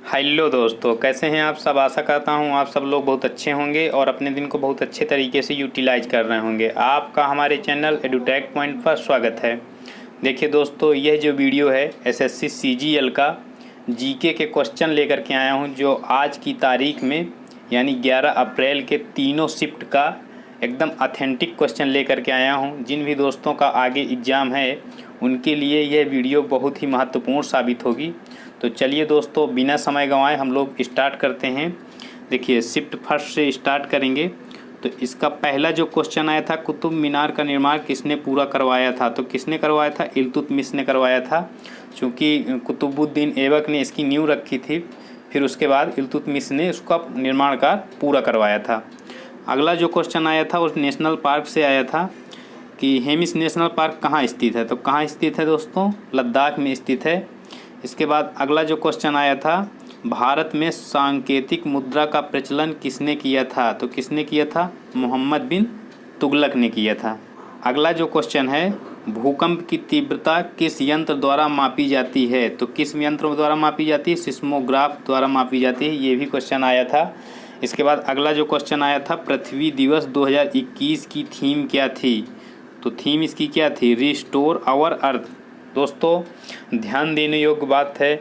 Hello दोस्तों, कैसे हैं आप सब। आशा करता हूं आप सब लोग बहुत अच्छे होंगे और अपने दिन को बहुत अच्छे तरीके से यूटिलाइज कर रहे होंगे। आपका हमारे चैनल एडुटेक पॉइंट पर स्वागत है। देखिए दोस्तों, यह जो वीडियो है एसएससी सीजीएल का जीके के क्वेश्चन लेकर के आया हूं, जो आज की तारीख में यानी 11 अप्रैल के तीनों शिफ्ट का एकदम ऑथेंटिक क्वेश्चन लेकर के आया हूं। जिन भी दोस्तों का आगे एग्ज़ाम है उनके लिए यह वीडियो बहुत ही महत्वपूर्ण साबित होगी। तो चलिए दोस्तों, बिना समय गंवाए हम लोग स्टार्ट करते हैं। देखिए, शिफ्ट फर्स्ट से स्टार्ट करेंगे। तो इसका पहला जो क्वेश्चन आया था, कुतुब मीनार का निर्माण किसने पूरा करवाया था। तो किसने करवाया था? इल्तुतमिश ने करवाया था, क्योंकि कुतुबुद्दीन ऐबक ने इसकी नींव रखी थी। फिर उसके बाद इल्तुतमिश ने उसका निर्माण कार्य पूरा करवाया था। अगला जो क्वेश्चन आया था उस नेशनल पार्क से आया था कि हेमिस नेशनल पार्क कहाँ स्थित है। तो कहाँ स्थित है दोस्तों? लद्दाख में स्थित है। इसके बाद अगला जो क्वेश्चन आया था, भारत में सांकेतिक मुद्रा का प्रचलन किसने किया था। तो किसने किया था? मोहम्मद बिन तुगलक ने किया था। अगला जो क्वेश्चन है, भूकंप की तीव्रता किस यंत्र द्वारा मापी जाती है। तो किस यंत्र द्वारा मापी जाती है? सिस्मोग्राफ द्वारा मापी जाती है। ये भी क्वेश्चन आया था। इसके बाद अगला जो क्वेश्चन आया था, पृथ्वी दिवस 2021 की थीम क्या थी। तो थीम इसकी क्या थी? Restore our earth. दोस्तों, ध्यान देने योग्य बात है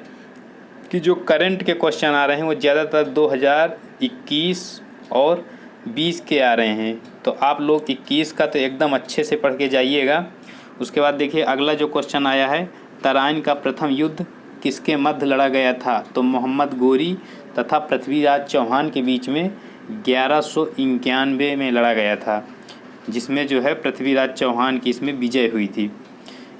कि जो करंट के क्वेश्चन आ रहे हैं वो ज़्यादातर 2021 और 20 के आ रहे हैं। तो आप लोग 21 का तो एकदम अच्छे से पढ़ के जाइएगा। उसके बाद देखिए, अगला जो क्वेश्चन आया है, तराइन का प्रथम युद्ध किसके मध्य लड़ा गया था। तो मोहम्मद गोरी तथा पृथ्वीराज चौहान के बीच में 1191 में लड़ा गया था, जिसमें जो है पृथ्वीराज चौहान की इसमें विजय हुई थी।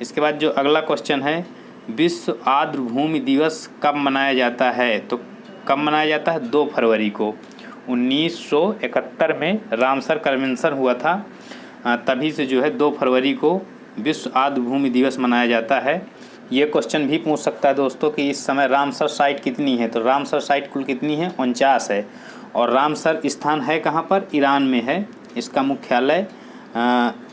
इसके बाद जो अगला क्वेश्चन है, विश्व आर्द्रभूमि दिवस कब मनाया जाता है। तो कब मनाया जाता है? 2 फरवरी को। 1971 में रामसर कन्वेंशन हुआ था, तभी से जो है 2 फरवरी को विश्व आर्द्रभूमि दिवस मनाया जाता है। ये क्वेश्चन भी पूछ सकता है दोस्तों कि इस समय रामसर साइट कितनी है। तो रामसर साइट कुल कितनी है? 49 है। और रामसर स्थान है कहाँ पर? ईरान में है। इसका मुख्यालय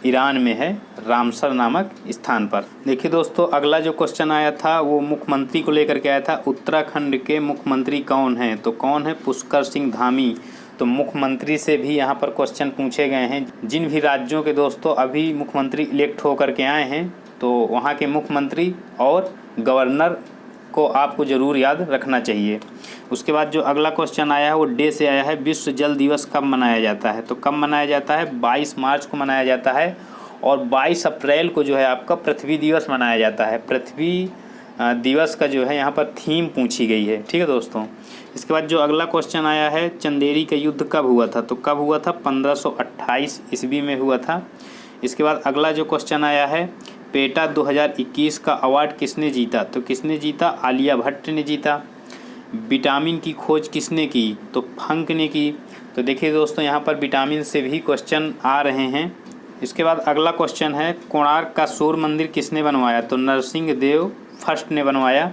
ईरान में है, रामसर नामक स्थान पर। देखिए दोस्तों, अगला जो क्वेश्चन आया था वो मुख्यमंत्री को लेकर के आया था। उत्तराखंड के मुख्यमंत्री कौन हैं। तो कौन है? पुष्कर सिंह धामी। तो मुख्यमंत्री से भी यहाँ पर क्वेश्चन पूछे गए हैं। जिन भी राज्यों के दोस्तों अभी मुख्यमंत्री इलेक्ट होकर के आए हैं, तो वहाँ के मुख्यमंत्री और गवर्नर को आपको ज़रूर याद रखना चाहिए। उसके बाद जो अगला क्वेश्चन आया है वो डे से आया है, विश्व जल दिवस कब मनाया जाता है। तो कब मनाया जाता है? 22 मार्च को मनाया जाता है। और 22 अप्रैल को जो है आपका पृथ्वी दिवस मनाया जाता है। पृथ्वी दिवस का जो है यहाँ पर थीम पूछी गई है। ठीक है दोस्तों। इसके बाद जो अगला क्वेश्चन आया है, चंदेरी का युद्ध कब हुआ था। तो कब हुआ था? 1528 ईस्वी में हुआ था। इसके बाद अगला जो क्वेश्चन आया है, पेटा 2021 का अवार्ड किसने जीता। तो किसने जीता? आलिया भट्ट ने जीता। विटामिन की खोज किसने की। तो फंक ने की। तो देखिए दोस्तों, यहाँ पर विटामिन से भी क्वेश्चन आ रहे हैं। इसके बाद अगला क्वेश्चन है, कोणार्क का सूर्य मंदिर किसने बनवाया। तो नरसिंह देव फर्स्ट ने बनवाया।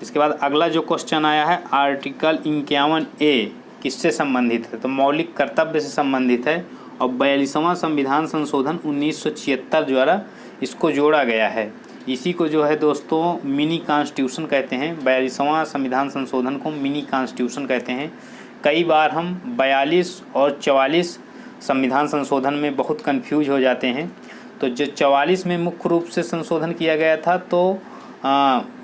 इसके बाद अगला जो क्वेश्चन आया है, आर्टिकल 51A किससे संबंधित है। तो मौलिक कर्तव्य से संबंधित है। और 42वां संविधान संशोधन 1976 द्वारा इसको जोड़ा गया है। इसी को जो है दोस्तों मिनी कॉन्स्टिट्यूशन कहते हैं। 42वां संविधान संशोधन को मिनी कॉन्स्टिट्यूशन कहते हैं। कई बार हम 42 और 44 संविधान संशोधन में बहुत कंफ्यूज हो जाते हैं। तो जो 44 में मुख्य रूप से संशोधन किया गया था, तो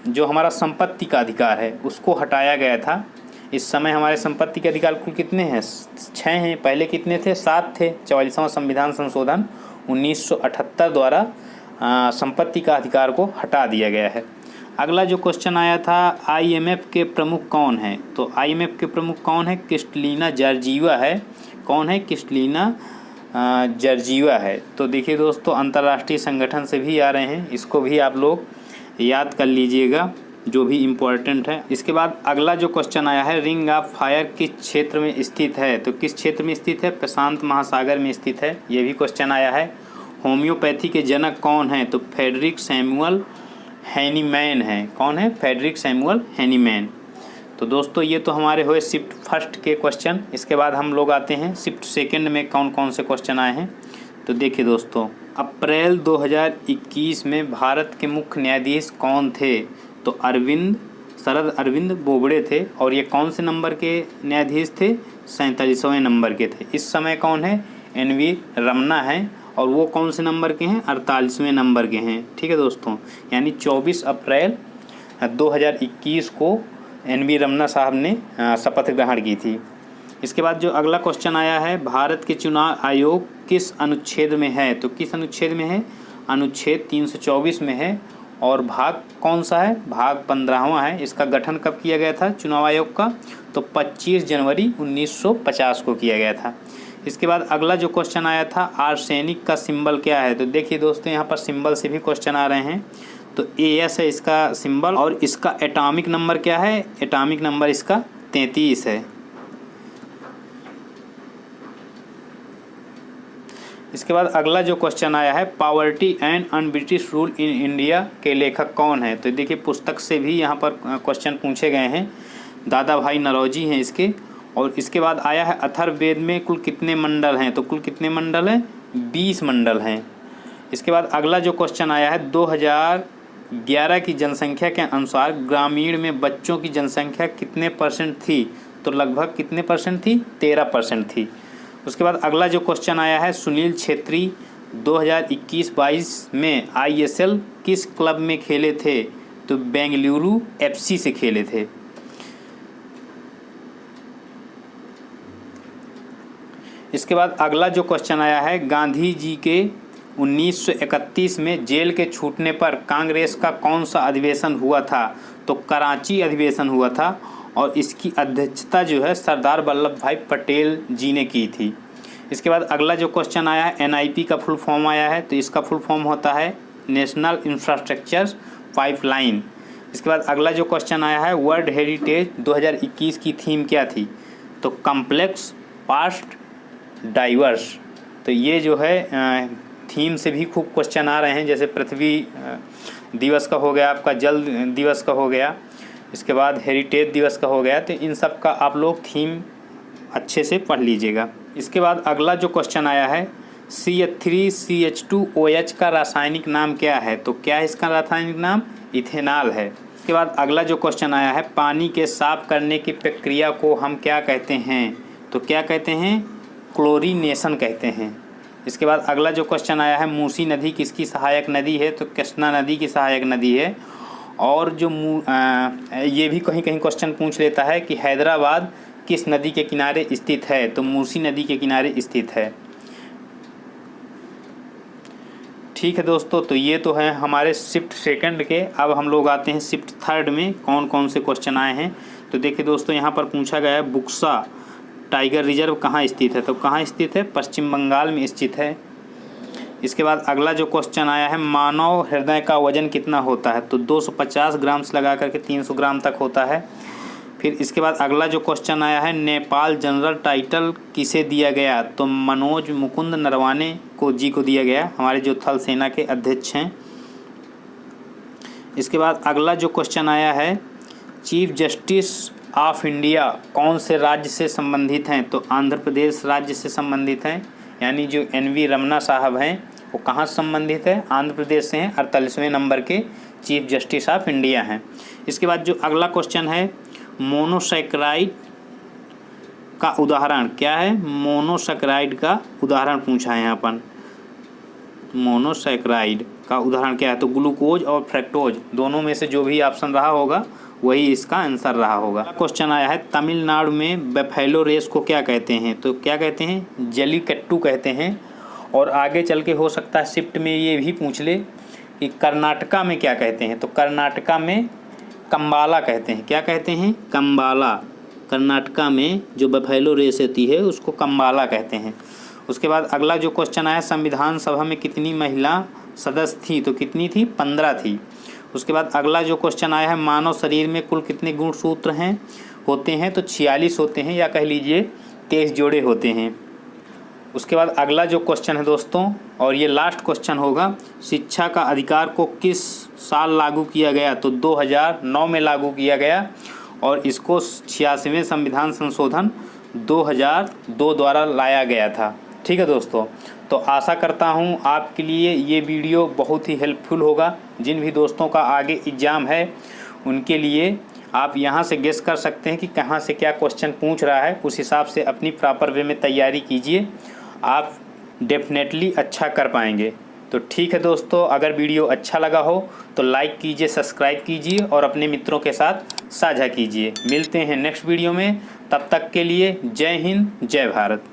जो हमारा संपत्ति का अधिकार है उसको हटाया गया था। इस समय हमारे संपत्ति के अधिकार कुल कितने हैं? 6 हैं। पहले कितने थे? 7 थे। 44वां संविधान संशोधन 1978 द्वारा संपत्ति का अधिकार को हटा दिया गया है। अगला जो क्वेश्चन आया था, IMF के प्रमुख कौन हैं। तो IMF के प्रमुख कौन है? क्रिस्टलिना जॉर्जिवा है। कौन है? क्रिस्टलिना जॉर्जिवा है। तो देखिए दोस्तों, अंतर्राष्ट्रीय संगठन से भी आ रहे हैं, इसको भी आप लोग याद कर लीजिएगा, जो भी इम्पोर्टेंट है। इसके बाद अगला जो क्वेश्चन आया है, रिंग ऑफ फायर किस क्षेत्र में स्थित है। तो किस क्षेत्र में स्थित है? प्रशांत महासागर में स्थित है। ये भी क्वेश्चन आया है। होम्योपैथी के जनक कौन हैं। तो फ्रेडरिक सैमुअल हैनीमैन है। कौन है? Frederick Samuel Hahnemann. तो दोस्तों, ये तो हमारे हुए शिफ्ट फर्स्ट के क्वेश्चन। इसके बाद हम लोग आते हैं शिफ्ट सेकंड में कौन कौन से क्वेश्चन आए हैं। तो देखिए दोस्तों, अप्रैल 2021 में भारत के मुख्य न्यायाधीश कौन थे। तो अरविंद शरद अरविंद बोबड़े थे और ये कौन से नंबर के न्यायाधीश थे? 47वें नंबर के थे। इस समय कौन है? NV रमन्ना हैं और वो कौन से नंबर के हैं? 48वें नंबर के हैं। ठीक है दोस्तों, यानी 24 अप्रैल 2021 को NV रमन्ना साहब ने शपथ ग्रहण की थी। इसके बाद जो अगला क्वेश्चन आया है, भारत के चुनाव आयोग किस अनुच्छेद में है? तो किस अनुच्छेद में है? अनुच्छेद 324 में है। और भाग कौन सा है? भाग 15वां है। इसका गठन कब किया गया था चुनाव आयोग का? तो 25 जनवरी 1950 को किया गया था। इसके बाद अगला जो क्वेश्चन आया था, आर्सेनिक का सिंबल क्या है? तो देखिए दोस्तों, यहाँ पर सिंबल से भी क्वेश्चन आ रहे हैं। तो AS है इसका सिंबल और इसका एटॉमिक नंबर क्या है? एटॉमिक नंबर इसका 33 है। इसके बाद अगला जो क्वेश्चन आया है, poverty and un-British rule in India के लेखक कौन है? तो देखिए पुस्तक से भी यहाँ पर क्वेश्चन पूछे गए हैं। दादा भाई नौरोजी हैं इसके। और इसके बाद आया है, अथर्ववेद में कुल कितने मंडल हैं? तो कुल कितने मंडल हैं? 20 मंडल हैं। इसके बाद अगला जो क्वेश्चन आया है, 2011 की जनसंख्या के अनुसार ग्रामीण में बच्चों की जनसंख्या कितने % थी? तो लगभग कितने % थी? 13% थी। उसके बाद अगला जो क्वेश्चन आया है, सुनील छेत्री 2021-22 में ISL किस क्लब में खेले थे? तो बेंगलुरु FC से खेले थे। इसके बाद अगला जो क्वेश्चन आया है, गांधी जी के 1931 में जेल के छूटने पर कांग्रेस का कौन सा अधिवेशन हुआ था? तो कराची अधिवेशन हुआ था और इसकी अध्यक्षता जो है सरदार वल्लभ भाई पटेल जी ने की थी। इसके बाद अगला जो क्वेश्चन आया है, NIP का फुल फॉर्म आया है। तो इसका फुल फॉर्म होता है नेशनल इंफ्रास्ट्रक्चर पाइपलाइन। इसके बाद अगला जो क्वेश्चन आया है, वर्ल्ड हेरिटेज 2021 की थीम क्या थी? तो कम्प्लेक्स पास्ट डाइवर्स। तो ये जो है थीम से भी खूब क्वेश्चन आ रहे हैं, जैसे पृथ्वी दिवस का हो गया, आपका जल दिवस का हो गया, इसके बाद हेरिटेज दिवस का हो गया। तो इन सब का आप लोग थीम अच्छे से पढ़ लीजिएगा। इसके बाद अगला जो क्वेश्चन आया है, CH3CH2OH का रासायनिक नाम क्या है? तो क्या है इसका रासायनिक नाम? इथेनॉल है। इसके बाद अगला जो क्वेश्चन आया है, पानी के साफ करने की प्रक्रिया को हम क्या कहते हैं? तो क्या कहते हैं? क्लोरीनेशन कहते हैं। इसके बाद अगला जो क्वेश्चन आया है, मूसी नदी किसकी सहायक नदी है? तो कृष्णा नदी की सहायक नदी है। और जो ये भी कहीं कहीं क्वेश्चन पूछ लेता है कि हैदराबाद किस नदी के किनारे स्थित है? तो मूसी नदी के किनारे स्थित है। ठीक है दोस्तों, तो ये तो है हमारे शिफ्ट सेकंड के। अब हम लोग आते हैं शिफ्ट थर्ड में कौन कौन से क्वेश्चन आए हैं। तो देखिए दोस्तों, यहाँ पर पूछा गया है, बुक्सा टाइगर रिजर्व कहाँ स्थित है? तो कहाँ स्थित है? पश्चिम बंगाल में स्थित है। इसके बाद अगला जो क्वेश्चन आया है, मानव हृदय का वजन कितना होता है? तो 250 ग्राम से लगा करके 300 ग्राम तक होता है। फिर इसके बाद अगला जो क्वेश्चन आया है, नेपाल जनरल टाइटल किसे दिया गया? तो मनोज मुकुंद नरवाने को दिया गया, हमारे जो थल सेना के अध्यक्ष हैं। इसके बाद अगला जो क्वेश्चन आया है, चीफ जस्टिस ऑफ इंडिया कौन से राज्य से संबंधित हैं? तो आंध्र प्रदेश राज्य से संबंधित हैं। यानी जो NV रमन्ना साहब हैं वो कहाँ से संबंधित है? आंध्र प्रदेश से हैं। 48वें नंबर के चीफ जस्टिस ऑफ इंडिया हैं। इसके बाद जो अगला क्वेश्चन है, मोनोसैकराइड का उदाहरण क्या है? मोनोसैकराइड का उदाहरण पूछा है यहाँ पर। मोनोसैकराइड का उदाहरण क्या है? तो ग्लूकोज और फ्रक्टोज दोनों में से जो भी ऑप्शन रहा होगा वही इसका आंसर रहा होगा। क्वेश्चन आया है, तमिलनाडु में बफेलो रेस को क्या कहते हैं? तो क्या कहते हैं? जलीकट्टू कहते हैं। और आगे चल के हो सकता है शिफ्ट में ये भी पूछ ले कि कर्नाटका में क्या कहते हैं? तो कर्नाटका में कंबाला कहते हैं। क्या कहते हैं? कंबाला। कर्नाटका में जो बफेलो रेस होती है उसको कंबाला कहते हैं। उसके बाद अगला जो क्वेश्चन आया, संविधान सभा में कितनी महिला सदस्य थी? तो कितनी थी? 15 थी। उसके बाद अगला जो क्वेश्चन आया है, मानव शरीर में कुल कितने गुणसूत्र होते हैं? तो 46 होते हैं, या कह लीजिए 23 जोड़े होते हैं। उसके बाद अगला जो क्वेश्चन है दोस्तों, और ये लास्ट क्वेश्चन होगा, शिक्षा का अधिकार को किस साल लागू किया गया? तो 2009 में लागू किया गया और इसको 86वें संविधान संशोधन 2002 द्वारा लाया गया था। ठीक है दोस्तों, तो आशा करता हूँ आपके लिए ये वीडियो बहुत ही हेल्पफुल होगा। जिन भी दोस्तों का आगे एग्ज़ाम है उनके लिए आप यहाँ से गेस कर सकते हैं कि कहाँ से क्या क्वेश्चन पूछ रहा है। उस हिसाब से अपनी प्रॉपर वे में तैयारी कीजिए, आप डेफिनेटली अच्छा कर पाएंगे। तो ठीक है दोस्तों, अगर वीडियो अच्छा लगा हो तो लाइक कीजिए, सब्सक्राइब कीजिए और अपने मित्रों के साथ साझा कीजिए। मिलते हैं नेक्स्ट वीडियो में, तब तक के लिए जय हिंद, जय भारत।